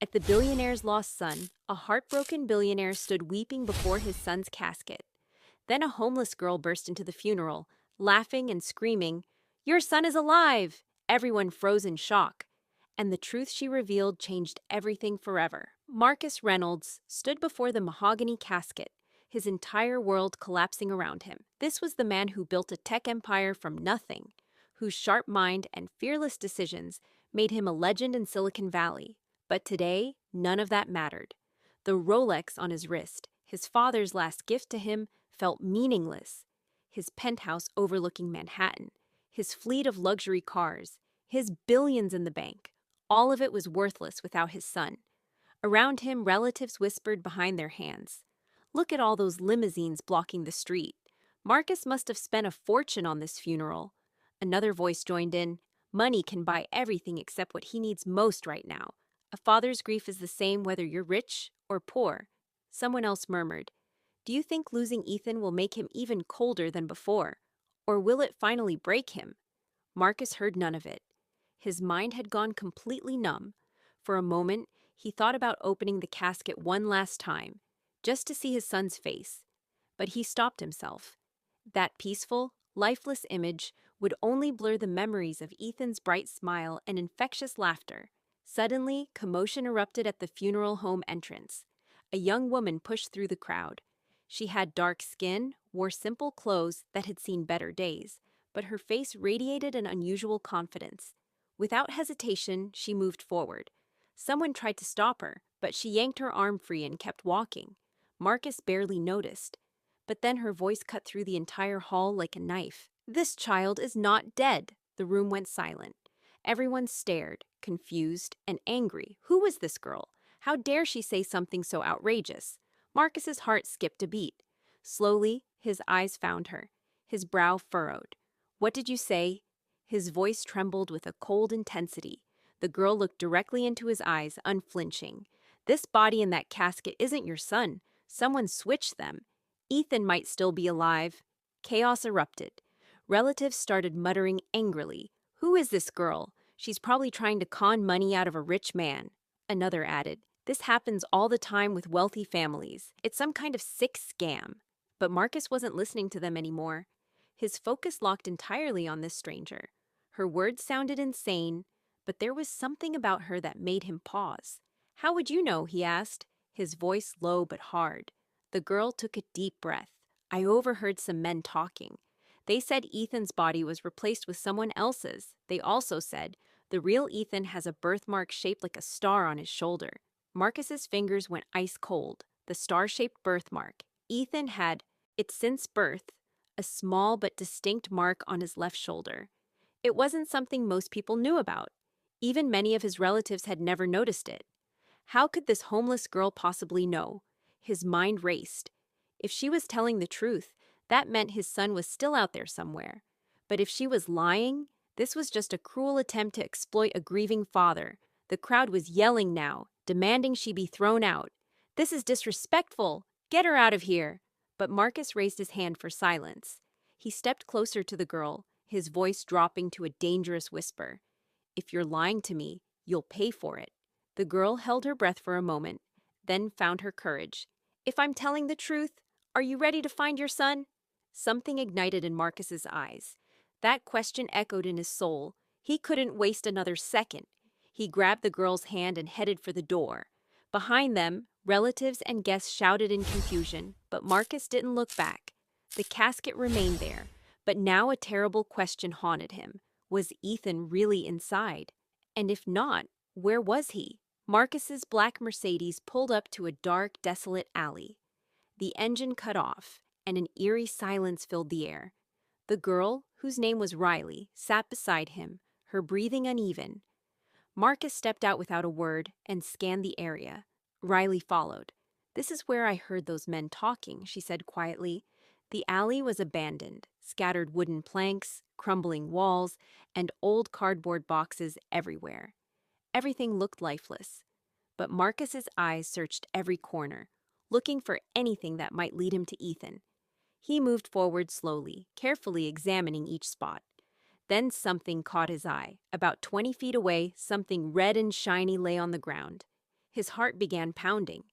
At the billionaire's lost son, a heartbroken billionaire stood weeping before his son's casket. Then a homeless girl burst into the funeral, laughing and screaming, "Your son is alive!" Everyone froze in shock. And the truth she revealed changed everything forever. Marcus Reynolds stood before the mahogany casket, his entire world collapsing around him. This was the man who built a tech empire from nothing, whose sharp mind and fearless decisions made him a legend in Silicon Valley. But today, none of that mattered. The Rolex on his wrist, his father's last gift to him, felt meaningless. His penthouse overlooking Manhattan, his fleet of luxury cars, his billions in the bank, all of it was worthless without his son. Around him, relatives whispered behind their hands, "Look at all those limousines blocking the street. Marcus must have spent a fortune on this funeral." Another voice joined in, "Money can buy everything except what he needs most right now. A father's grief is the same whether you're rich or poor." Someone else murmured, "Do you think losing Ethan will make him even colder than before? Or will it finally break him?" Marcus heard none of it. His mind had gone completely numb. For a moment, he thought about opening the casket one last time, just to see his son's face. But he stopped himself. That peaceful, lifeless image would only blur the memories of Ethan's bright smile and infectious laughter. Suddenly, commotion erupted at the funeral home entrance. A young woman pushed through the crowd. She had dark skin, wore simple clothes that had seen better days, but her face radiated an unusual confidence. Without hesitation, she moved forward. Someone tried to stop her, but she yanked her arm free and kept walking. Marcus barely noticed. But then her voice cut through the entire hall like a knife. "This child is not dead." The room went silent. Everyone stared, confused and angry. Who was this girl? How dare she say something so outrageous? Marcus's heart skipped a beat. Slowly, his eyes found her. His brow furrowed. "What did you say?" His voice trembled with a cold intensity. The girl looked directly into his eyes, unflinching. "This body in that casket isn't your son. Someone switched them. Ethan might still be alive." Chaos erupted. Relatives started muttering angrily. "Who is this girl? She's probably trying to con money out of a rich man." Another added, "This happens all the time with wealthy families. It's some kind of sick scam." But Marcus wasn't listening to them anymore. His focus locked entirely on this stranger. Her words sounded insane, but there was something about her that made him pause. "How would you know?" he asked, his voice low but hard. The girl took a deep breath. "I overheard some men talking. They said Ethan's body was replaced with someone else's. They also said the real Ethan has a birthmark shaped like a star on his shoulder." Marcus's fingers went ice cold. The star-shaped birthmark. Ethan had, it since birth, a small but distinct mark on his left shoulder. It wasn't something most people knew about. Even many of his relatives had never noticed it. How could this homeless girl possibly know? His mind raced. If she was telling the truth, that meant his son was still out there somewhere. But if she was lying, this was just a cruel attempt to exploit a grieving father. The crowd was yelling now, demanding she be thrown out. "This is disrespectful! Get her out of here!" But Marcus raised his hand for silence. He stepped closer to the girl, his voice dropping to a dangerous whisper. "If you're lying to me, you'll pay for it." The girl held her breath for a moment, then found her courage. "If I'm telling the truth, are you ready to find your son?" Something ignited in Marcus's eyes. That question echoed in his soul. He couldn't waste another second. He grabbed the girl's hand and headed for the door. Behind them, relatives and guests shouted in confusion, but Marcus didn't look back. The casket remained there, but now a terrible question haunted him. Was Ethan really inside? And if not, where was he? Marcus's black Mercedes pulled up to a dark, desolate alley. The engine cut off, and an eerie silence filled the air. The girl, whose name was Riley, sat beside him, her breathing uneven. Marcus stepped out without a word and scanned the area. Riley followed. "This is where I heard those men talking," she said quietly. The alley was abandoned, scattered wooden planks, crumbling walls, and old cardboard boxes everywhere. Everything looked lifeless. But Marcus's eyes searched every corner, looking for anything that might lead him to Ethan. He moved forward slowly, carefully examining each spot. Then something caught his eye. About 20 feet away, something red and shiny lay on the ground. His heart began pounding.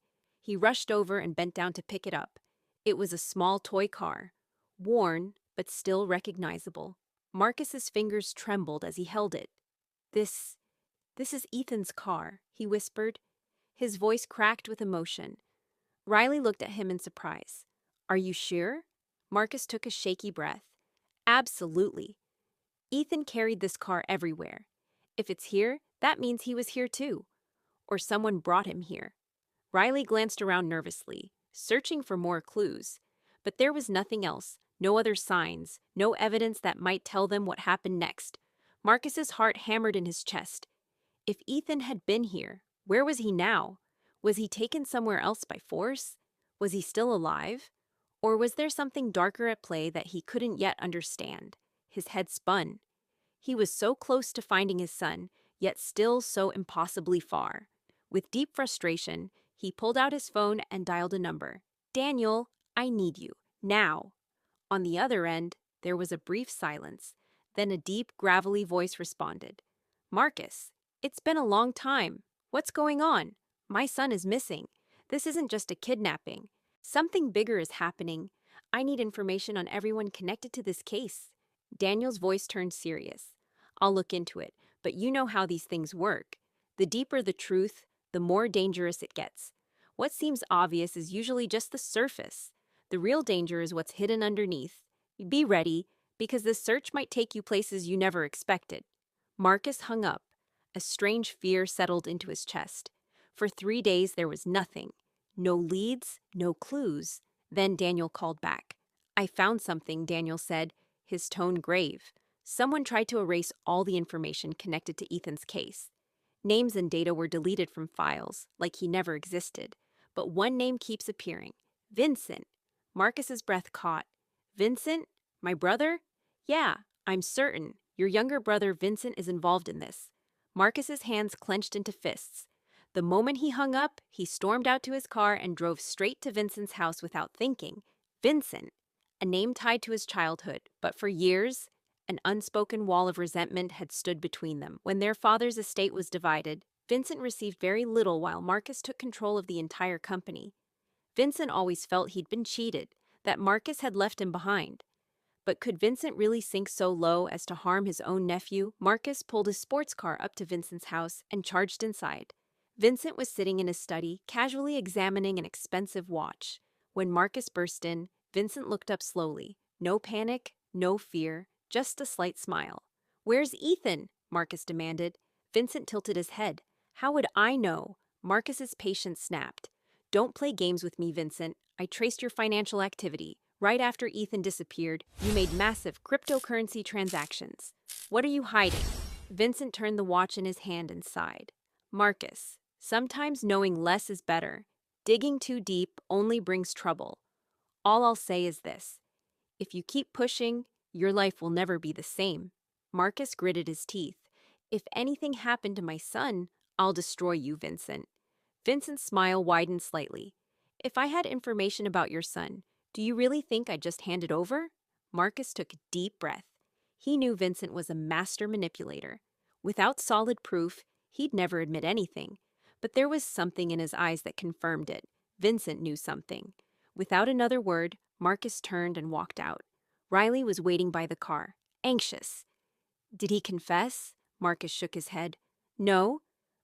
He rushed over and bent down to pick it up. It was a small toy car, worn but still recognizable. Marcus's fingers trembled as he held it. This is Ethan's car," he whispered. His voice cracked with emotion. Riley looked at him in surprise. "Are you sure?" Marcus took a shaky breath. "Absolutely. Ethan carried this car everywhere. If it's here, that means he was here too. Or someone brought him here." Riley glanced around nervously, searching for more clues. But there was nothing else, no other signs, no evidence that might tell them what happened next. Marcus's heart hammered in his chest. If Ethan had been here, where was he now? Was he taken somewhere else by force? Was he still alive? Or was there something darker at play that he couldn't yet understand? His head spun. He was so close to finding his son, yet still so impossibly far. With deep frustration, he pulled out his phone and dialed a number. "Daniel, I need you. Now." On the other end, there was a brief silence. Then a deep, gravelly voice responded. "Marcus, it's been a long time. What's going on? My son is missing. This isn't just a kidnapping. Something bigger is happening. I need information on everyone connected to this case." Daniel's voice turned serious. "I'll look into it, but you know how these things work. The deeper the truth, the more dangerous it gets. What seems obvious is usually just the surface. The real danger is what's hidden underneath. Be ready, because this search might take you places you never expected." Marcus hung up. A strange fear settled into his chest. For 3 days there was nothing. No leads, no clues. Then Daniel called back. "I found something," Daniel said, his tone grave. "Someone tried to erase all the information connected to Ethan's case. Names and data were deleted from files, like he never existed. But one name keeps appearing. Vincent." Marcus's breath caught. "Vincent? My brother?" "Yeah, I'm certain. Your younger brother Vincent is involved in this." Marcus's hands clenched into fists. The moment he hung up, he stormed out to his car and drove straight to Vincent's house without thinking. Vincent, a name tied to his childhood, but for years, an unspoken wall of resentment had stood between them. When their father's estate was divided, Vincent received very little while Marcus took control of the entire company. Vincent always felt he'd been cheated, that Marcus had left him behind. But could Vincent really sink so low as to harm his own nephew? Marcus pulled his sports car up to Vincent's house and charged inside. Vincent was sitting in his study, casually examining an expensive watch. When Marcus burst in, Vincent looked up slowly. No panic, no fear, just a slight smile. "Where's Ethan?" Marcus demanded. Vincent tilted his head. "How would I know?" Marcus's patience snapped. "Don't play games with me, Vincent. I traced your financial activity. Right after Ethan disappeared, you made massive cryptocurrency transactions. What are you hiding?" Vincent turned the watch in his hand and sighed. "Marcus, sometimes knowing less is better. Digging too deep only brings trouble. All I'll say is this. If you keep pushing, your life will never be the same." Marcus gritted his teeth. "If anything happened to my son, I'll destroy you, Vincent." Vincent's smile widened slightly. "If I had information about your son, do you really think I'd just hand it over?" Marcus took a deep breath. He knew Vincent was a master manipulator. Without solid proof, he'd never admit anything. But there was something in his eyes that confirmed it. Vincent knew something. Without another word, Marcus turned and walked out. Riley was waiting by the car, anxious. "Did he confess?" Marcus shook his head. "No,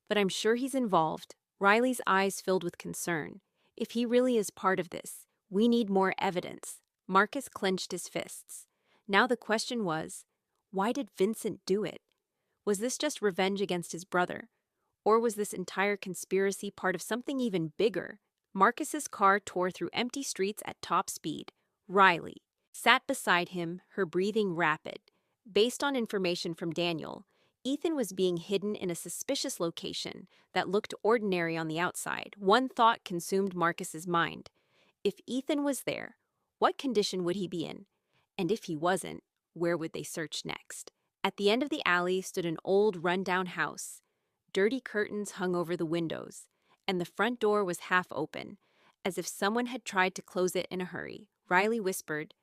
but I'm sure he's involved." Riley's eyes filled with concern. "If he really is part of this, we need more evidence." Marcus clenched his fists. Now the question was, why did Vincent do it? Was this just revenge against his brother? Or was this entire conspiracy part of something even bigger? Marcus's car tore through empty streets at top speed. Riley sat beside him, her breathing rapid. Based on information from Daniel, Ethan was being hidden in a suspicious location that looked ordinary on the outside. One thought consumed Marcus's mind. If Ethan was there, what condition would he be in? And if he wasn't, where would they search next? At the end of the alley stood an old, run-down house. Dirty curtains hung over the windows, and the front door was half open, as if someone had tried to close it in a hurry. Riley whispered,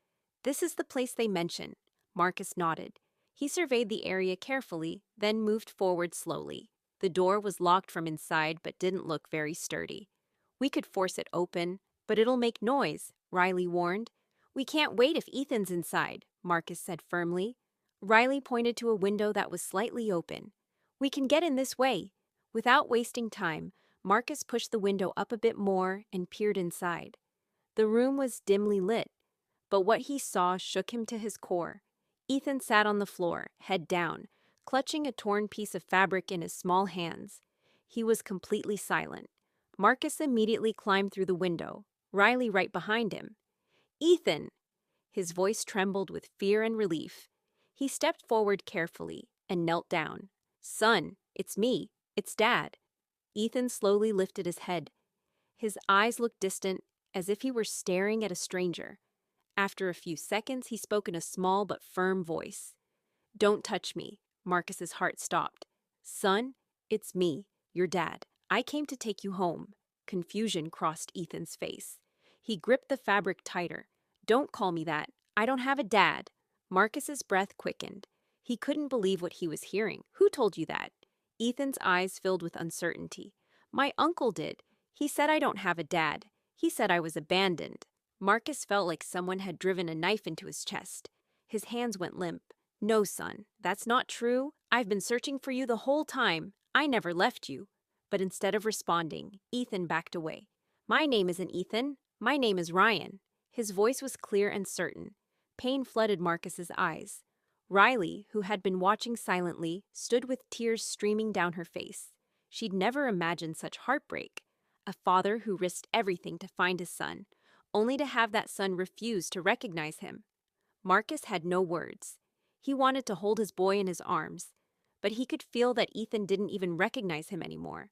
"This is the place they mention." Marcus nodded. He surveyed the area carefully, then moved forward slowly. The door was locked from inside but didn't look very sturdy. "We could force it open, but it'll make noise," Riley warned. "We can't wait if Ethan's inside," Marcus said firmly. Riley pointed to a window that was slightly open. "We can get in this way." Without wasting time, Marcus pushed the window up a bit more and peered inside. The room was dimly lit, but what he saw shook him to his core. Ethan sat on the floor, head down, clutching a torn piece of fabric in his small hands. He was completely silent. Marcus immediately climbed through the window, Riley right behind him. "Ethan!" His voice trembled with fear and relief. He stepped forward carefully and knelt down. "Son, it's me. It's Dad." Ethan slowly lifted his head. His eyes looked distant, as if he were staring at a stranger. After a few seconds, he spoke in a small but firm voice. "Don't touch me." Marcus's heart stopped. "Son, it's me, your dad. I came to take you home." Confusion crossed Ethan's face. He gripped the fabric tighter. "Don't call me that. I don't have a dad." Marcus's breath quickened. He couldn't believe what he was hearing. "Who told you that?" Ethan's eyes filled with uncertainty. "My uncle did. He said I don't have a dad. He said I was abandoned." Marcus felt like someone had driven a knife into his chest. His hands went limp. "No, son, that's not true. I've been searching for you the whole time. I never left you." But instead of responding, Ethan backed away. "My name isn't Ethan. My name is Ryan." His voice was clear and certain. Pain flooded Marcus's eyes. Riley, who had been watching silently, stood with tears streaming down her face. She'd never imagined such heartbreak. A father who risked everything to find his son, only to have that son refuse to recognize him. Marcus had no words. He wanted to hold his boy in his arms, but he could feel that Ethan didn't even recognize him anymore.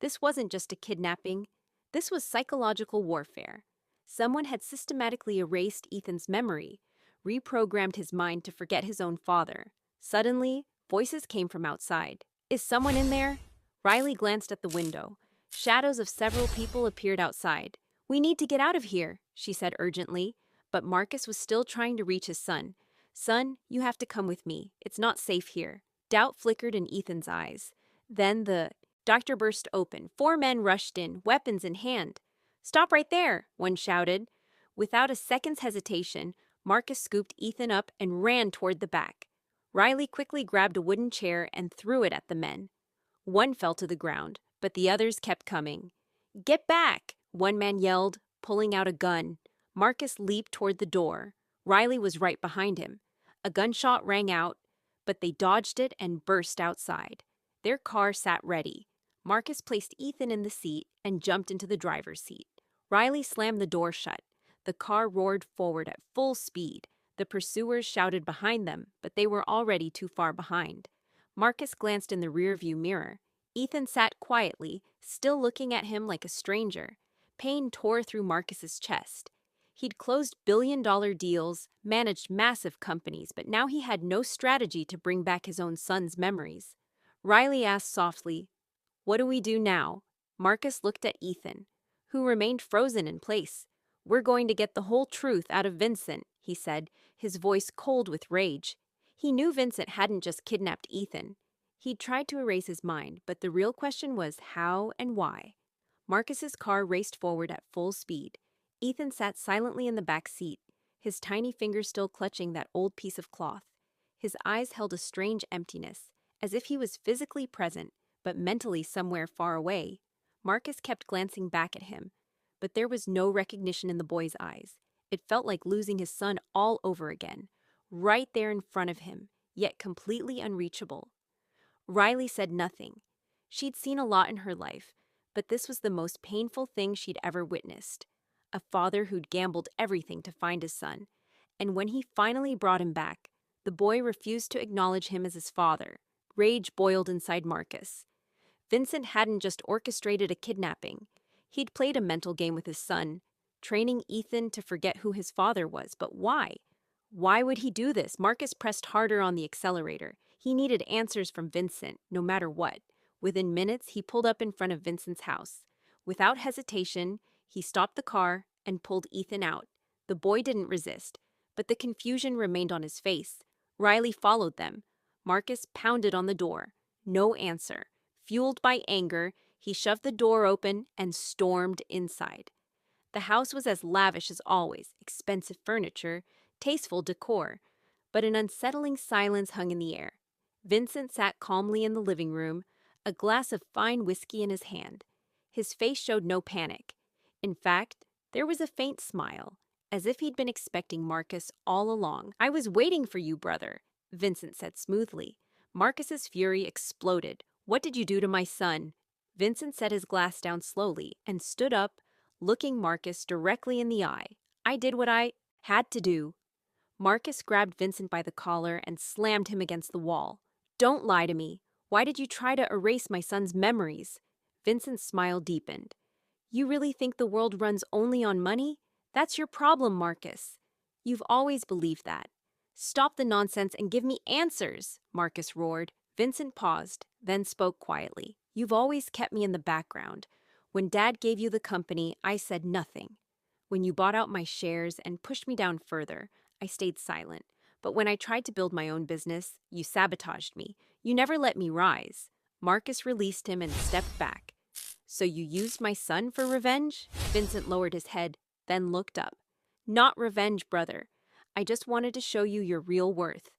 This wasn't just a kidnapping. This was psychological warfare. Someone had systematically erased Ethan's memory, reprogrammed his mind to forget his own father. Suddenly, voices came from outside. "Is someone in there?" Riley glanced at the window. Shadows of several people appeared outside. "We need to get out of here," she said urgently, but Marcus was still trying to reach his son. "Son, you have to come with me. It's not safe here." Doubt flickered in Ethan's eyes. Then the doctor burst open. 4 men rushed in, weapons in hand. "Stop right there," one shouted. Without a second's hesitation, Marcus scooped Ethan up and ran toward the back. Riley quickly grabbed a wooden chair and threw it at the men. One fell to the ground, but the others kept coming. "Get back!" one man yelled, pulling out a gun. Marcus leaped toward the door. Riley was right behind him. A gunshot rang out, but they dodged it and burst outside. Their car sat ready. Marcus placed Ethan in the seat and jumped into the driver's seat. Riley slammed the door shut. The car roared forward at full speed. The pursuers shouted behind them, but they were already too far behind. Marcus glanced in the rearview mirror. Ethan sat quietly, still looking at him like a stranger. Pain tore through Marcus's chest. He'd closed billion-dollar deals, managed massive companies, but now he had no strategy to bring back his own son's memories. Riley asked softly, "What do we do now?" Marcus looked at Ethan, who remained frozen in place. "We're going to get the whole truth out of Vincent," he said, his voice cold with rage. He knew Vincent hadn't just kidnapped Ethan. He'd tried to erase his mind, but the real question was how and why. Marcus's car raced forward at full speed. Ethan sat silently in the back seat, his tiny fingers still clutching that old piece of cloth. His eyes held a strange emptiness, as if he was physically present, but mentally somewhere far away. Marcus kept glancing back at him, but there was no recognition in the boy's eyes. It felt like losing his son all over again, right there in front of him, yet completely unreachable. Riley said nothing. She'd seen a lot in her life, but this was the most painful thing she'd ever witnessed. A father who'd gambled everything to find his son, and when he finally brought him back, the boy refused to acknowledge him as his father. Rage boiled inside Marcus. Vincent hadn't just orchestrated a kidnapping. He'd played a mental game with his son, training Ethan to forget who his father was. But why? Why would he do this? Marcus pressed harder on the accelerator. He needed answers from Vincent, no matter what. Within minutes, he pulled up in front of Vincent's house. Without hesitation, he stopped the car and pulled Ethan out. The boy didn't resist, but the confusion remained on his face. Riley followed them. Marcus pounded on the door. No answer. Fueled by anger, he shoved the door open and stormed inside. The house was as lavish as always, expensive furniture, tasteful decor, but an unsettling silence hung in the air. Vincent sat calmly in the living room, a glass of fine whiskey in his hand. His face showed no panic. In fact, there was a faint smile, as if he'd been expecting Marcus all along. "I was waiting for you, brother," Vincent said smoothly. Marcus's fury exploded. "What did you do to my son?" Vincent set his glass down slowly and stood up, looking Marcus directly in the eye. "I did what I had to do." Marcus grabbed Vincent by the collar and slammed him against the wall. "Don't lie to me. Why did you try to erase my son's memories?" Vincent's smile deepened. "You really think the world runs only on money? That's your problem, Marcus. You've always believed that." "Stop the nonsense and give me answers," Marcus roared. Vincent paused, then spoke quietly. "You've always kept me in the background. When Dad gave you the company, I said nothing. When you bought out my shares and pushed me down further, I stayed silent. But when I tried to build my own business, you sabotaged me. You never let me rise." Marcus released him and stepped back. "So you used my son for revenge?" Vincent lowered his head, then looked up. "Not revenge, brother. I just wanted to show you your real worth."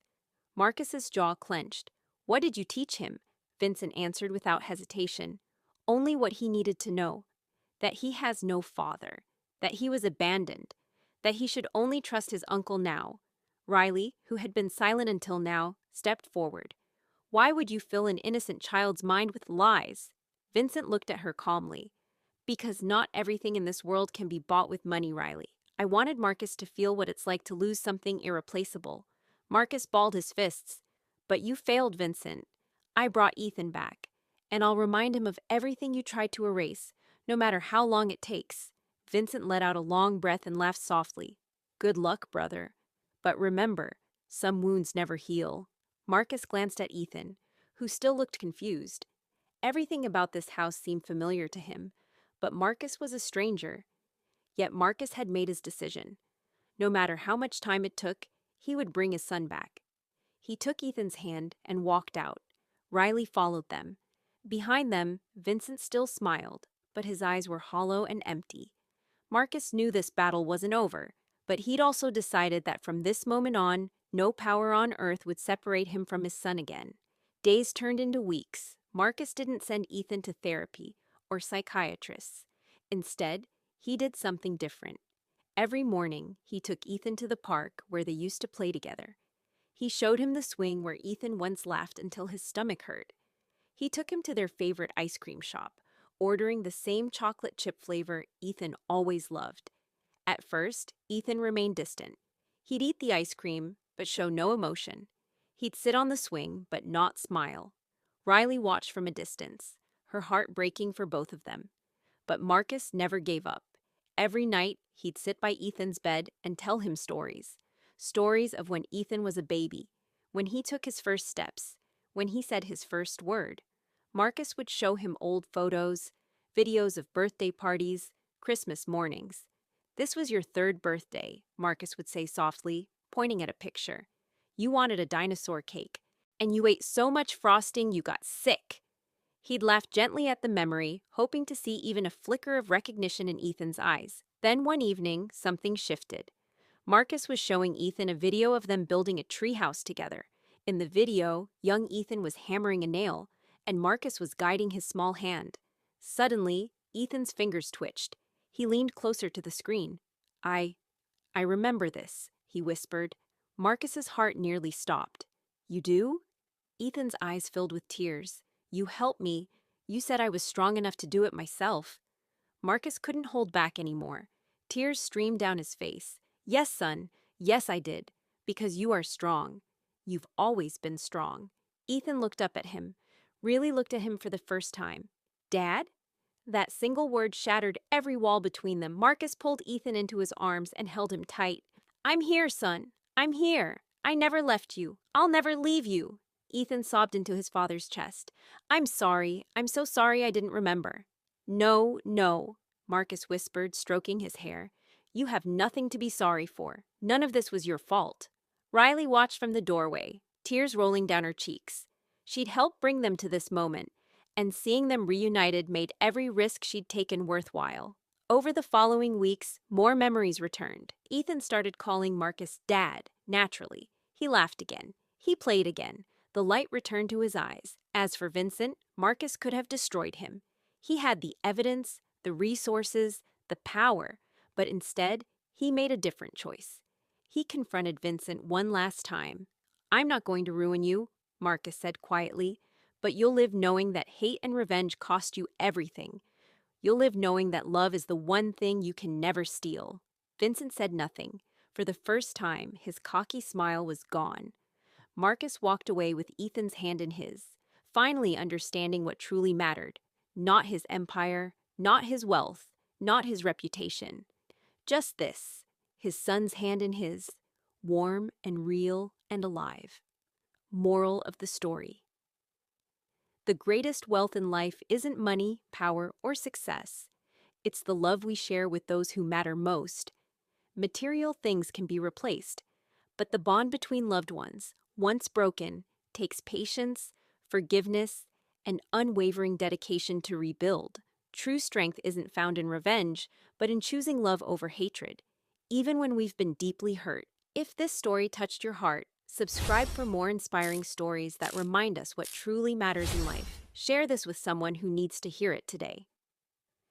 Marcus's jaw clenched. "What did you teach him?" Vincent answered without hesitation. "Only what he needed to know. That he has no father. That he was abandoned. That he should only trust his uncle now." Riley, who had been silent until now, stepped forward. "Why would you fill an innocent child's mind with lies?" Vincent looked at her calmly. "Because not everything in this world can be bought with money, Riley. I wanted Marcus to feel what it's like to lose something irreplaceable." Marcus balled his fists. "But you failed, Vincent. I brought Ethan back. And I'll remind him of everything you tried to erase, no matter how long it takes." Vincent let out a long breath and laughed softly. "Good luck, brother. But remember, some wounds never heal." Marcus glanced at Ethan, who still looked confused. Everything about this house seemed familiar to him, but Marcus was a stranger. Yet Marcus had made his decision. No matter how much time it took, he would bring his son back. He took Ethan's hand and walked out. Riley followed them. Behind them, Vincent still smiled, but his eyes were hollow and empty. Marcus knew this battle wasn't over, but he'd also decided that from this moment on, no power on earth would separate him from his son again. Days turned into weeks. Marcus didn't send Ethan to therapy or psychiatrists. Instead, he did something different. Every morning, he took Ethan to the park where they used to play together. He showed him the swing where Ethan once laughed until his stomach hurt. He took him to their favorite ice cream shop, ordering the same chocolate chip flavor Ethan always loved. At first, Ethan remained distant. He'd eat the ice cream, but show no emotion. He'd sit on the swing, but not smile. Riley watched from a distance, her heart breaking for both of them. But Marcus never gave up. Every night, he'd sit by Ethan's bed and tell him stories. Stories of when Ethan was a baby, when he took his first steps, when he said his first word. Marcus would show him old photos, videos of birthday parties, Christmas mornings. "This was your third birthday," Marcus would say softly, pointing at a picture. "You wanted a dinosaur cake, and you ate so much frosting you got sick." He'd laugh gently at the memory, hoping to see even a flicker of recognition in Ethan's eyes. Then one evening, something shifted. Marcus was showing Ethan a video of them building a treehouse together. In the video, young Ethan was hammering a nail, and Marcus was guiding his small hand. Suddenly, Ethan's fingers twitched. He leaned closer to the screen. I remember this," he whispered. Marcus's heart nearly stopped. "You do?" Ethan's eyes filled with tears. "You helped me. You said I was strong enough to do it myself." Marcus couldn't hold back anymore. Tears streamed down his face. "Yes, son. Yes, I did. Because you are strong. You've always been strong." Ethan looked up at him. Really looked at him for the first time. "Dad?" That single word shattered every wall between them. Marcus pulled Ethan into his arms and held him tight. "I'm here, son. I'm here. I never left you. I'll never leave you." Ethan sobbed into his father's chest. "I'm sorry. I'm so sorry I didn't remember." "No, no," Marcus whispered, stroking his hair. "You have nothing to be sorry for. None of this was your fault." Riley watched from the doorway, tears rolling down her cheeks. She'd helped bring them to this moment, and seeing them reunited made every risk she'd taken worthwhile. Over the following weeks, more memories returned. Ethan started calling Marcus Dad, naturally. He laughed again. He played again. The light returned to his eyes. As for Vincent, Marcus could have destroyed him. He had the evidence, the resources, the power, but instead, he made a different choice. He confronted Vincent one last time. "I'm not going to ruin you," Marcus said quietly, "but you'll live knowing that hate and revenge cost you everything. You'll live knowing that love is the one thing you can never steal." Vincent said nothing. For the first time, his cocky smile was gone. Marcus walked away with Ethan's hand in his, finally understanding what truly mattered. Not his empire, not his wealth, not his reputation. Just this, his son's hand in his, warm and real and alive. Moral of the story: the greatest wealth in life isn't money, power, or success. It's the love we share with those who matter most. Material things can be replaced, but the bond between loved ones, once broken, takes patience, forgiveness, and unwavering dedication to rebuild. True strength isn't found in revenge, but in choosing love over hatred, even when we've been deeply hurt. If this story touched your heart, subscribe for more inspiring stories that remind us what truly matters in life. Share this with someone who needs to hear it today.